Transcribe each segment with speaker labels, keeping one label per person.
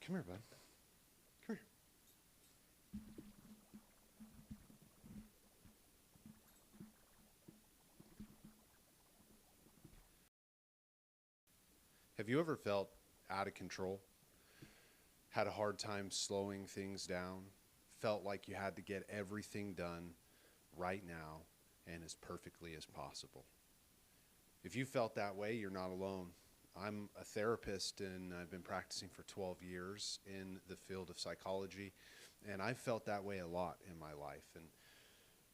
Speaker 1: Come here, bud. Come here. Have you ever felt out of control? Had a hard time slowing things down? Felt like you had to get everything done right now and as perfectly as possible? If you felt that way, you're not alone. I'm a therapist and I've been practicing for 12 years in the field of psychology, and I've felt that way a lot in my life. And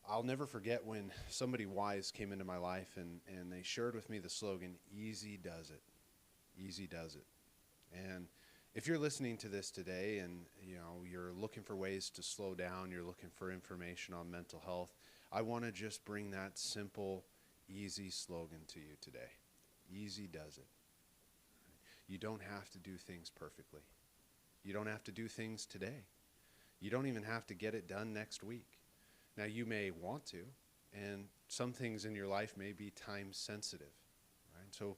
Speaker 1: I'll never forget when somebody wise came into my life and they shared with me the slogan, easy does it. Easy does it. And if you're listening to this today and you're looking for ways to slow down, you're looking for information on mental health, I want to just bring that simple, easy slogan to you today. Easy does it. You don't have to do things perfectly. You don't have to do things today. You don't even have to get it done next week. Now, you may want to, and some things in your life may be time sensitive, right? So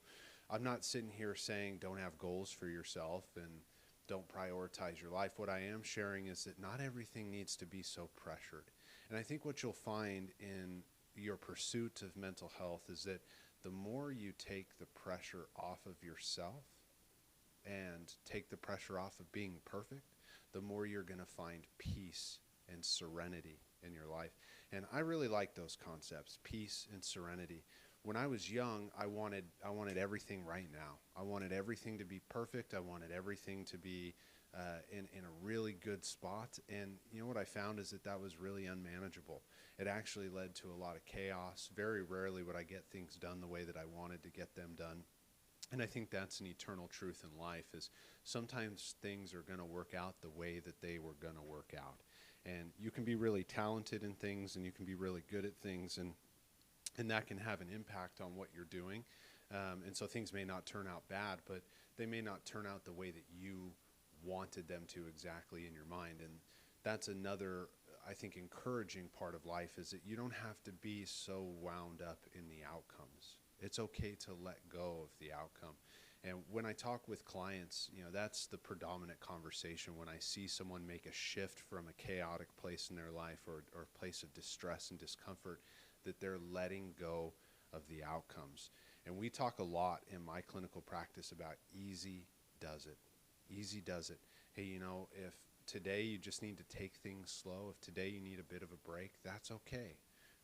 Speaker 1: I'm not sitting here saying don't have goals for yourself and don't prioritize your life. What I am sharing is that not everything needs to be so pressured. And I think what you'll find in your pursuit of mental health is that the more you take the pressure off of yourself and take the pressure off of being perfect, the more you're going to find peace and serenity in your life. And I really like those concepts, peace and serenity. When I was young, I wanted everything right now. I wanted everything to be perfect. I wanted everything to be in a really good spot. And you know what I found is that was really unmanageable. It actually led to a lot of chaos. Very rarely would I get things done the way that I wanted to get them done. And I think that's an eternal truth in life, is sometimes things are going to work out the way that they were going to work out. And you can be really talented in things and you can be really good at things, and that can have an impact on what you're doing. And so things may not turn out bad, but they may not turn out the way that you wanted them to exactly in your mind. And that's another, I think, encouraging part of life, is that you don't have to be so wound up in the outcomes. It's okay to let go of the outcome. And when I talk with clients, that's the predominant conversation. When I see someone make a shift from a chaotic place in their life or a place of distress and discomfort, that they're letting go of the outcomes. And we talk a lot in my clinical practice about easy does it. Easy does it. Hey, if today you just need to take things slow, if today you need a bit of a break, that's okay.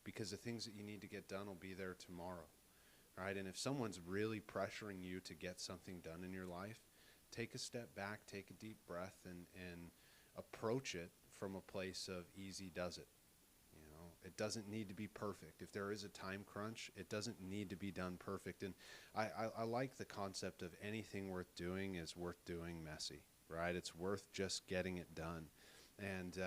Speaker 1: Because the things that you need to get done will be there tomorrow. Right? And if someone's really pressuring you to get something done in your life, take a step back, take a deep breath, and approach it from a place of easy does it. It doesn't need to be perfect. If there is a time crunch, it doesn't need to be done perfect. And I like the concept of anything worth doing is worth doing messy, right? It's worth just getting it done. And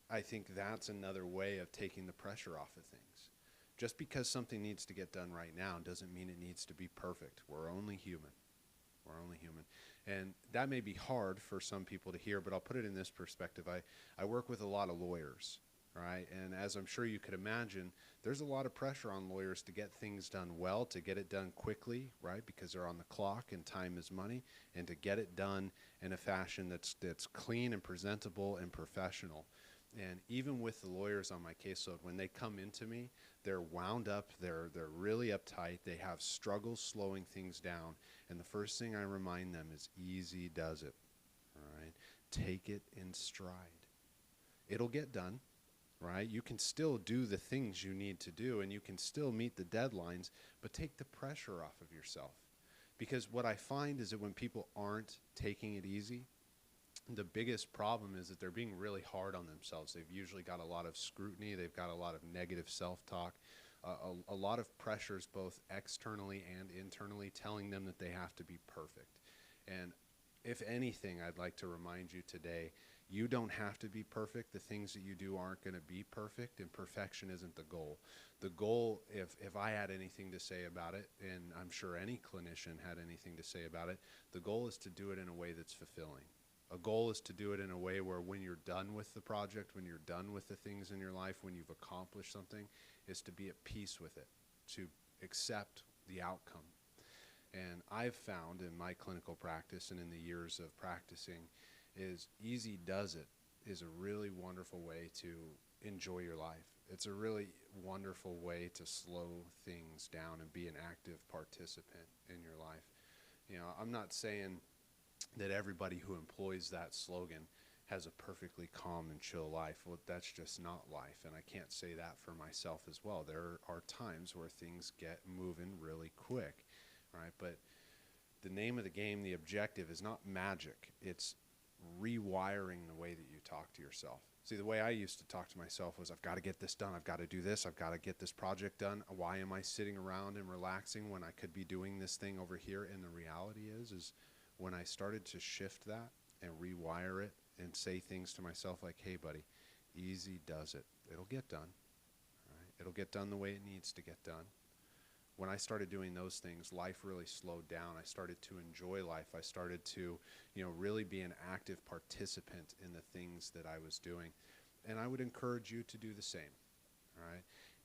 Speaker 1: I think that's another way of taking the pressure off of things. Just because something needs to get done right now doesn't mean it needs to be perfect. We're only human. We're only human. And that may be hard for some people to hear, but I'll put it in this perspective. I work with a lot of lawyers, right? And as I'm sure you could imagine, there's a lot of pressure on lawyers to get things done well, to get it done quickly, right? Because they're on the clock and time is money, and to get it done in a fashion that's clean and presentable and professional. And even with the lawyers on my caseload, when they come into me, they're wound up, they're really uptight, they have struggles slowing things down. And the first thing I remind them is easy does it, all right? Take it in stride. It'll get done, right? You can still do the things you need to do, and you can still meet the deadlines, but take the pressure off of yourself. Because what I find is that when people aren't taking it easy, the biggest problem is that they're being really hard on themselves. They've usually got a lot of scrutiny. They've got a lot of negative self-talk, a lot of pressures both externally and internally telling them that they have to be perfect. And if anything, I'd like to remind you today, you don't have to be perfect. The things that you do aren't going to be perfect, and perfection isn't the goal. The goal, if I had anything to say about it, and I'm sure any clinician had anything to say about it, the goal is to do it in a way that's fulfilling. A goal is to do it in a way where when you're done with the project, when you're done with the things in your life, when you've accomplished something, is to be at peace with it, to accept the outcome. And I've found in my clinical practice and in the years of practicing is easy does it is a really wonderful way to enjoy your life. It's a really wonderful way to slow things down and be an active participant in your life. You know, I'm not saying that everybody who employs that slogan has a perfectly calm and chill life. Well, that's just not life, and I can't say that for myself as well. There are times where things get moving really quick, right? But the name of the game, the objective, is not magic. It's rewiring the way that you talk to yourself. See, the way I used to talk to myself was, I've got to get this done. I've got to do this. I've got to get this project done. Why am I sitting around and relaxing when I could be doing this thing over here? And the reality is when I started to shift that and rewire it and say things to myself like, hey, buddy, easy does it. It'll get done. Right? It'll get done the way it needs to get done. When I started doing those things, life really slowed down. I started to enjoy life. I started to, really be an active participant in the things that I was doing. And I would encourage you to do the same, all right?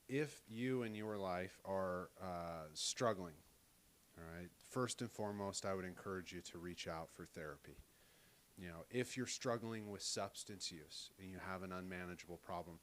Speaker 1: If you in your life are struggling, all right, first and foremost, I would encourage you to reach out for therapy. If you're struggling with substance use and you have an unmanageable problem,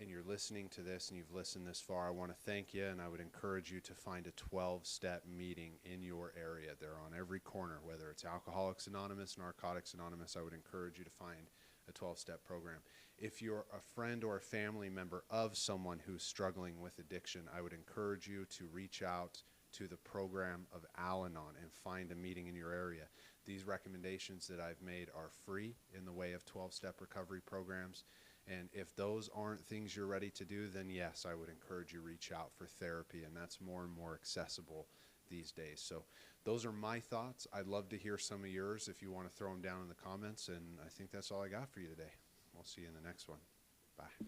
Speaker 1: and you're listening to this and you've listened this far, I want to thank you, and I would encourage you to find a 12-step meeting in your area. They're on every corner, whether it's Alcoholics Anonymous, Narcotics Anonymous. I would encourage you to find a 12-step program. If you're a friend or a family member of someone who's struggling with addiction, I would encourage you to reach out to the program of Al-Anon and find a meeting in your area. These recommendations that I've made are free in the way of 12-step recovery programs. And if those aren't things you're ready to do, then yes, I would encourage you to reach out for therapy, and that's more and more accessible these days. So those are my thoughts. I'd love to hear some of yours if you want to throw them down in the comments, and I think that's all I got for you today. We'll see you in the next one. Bye.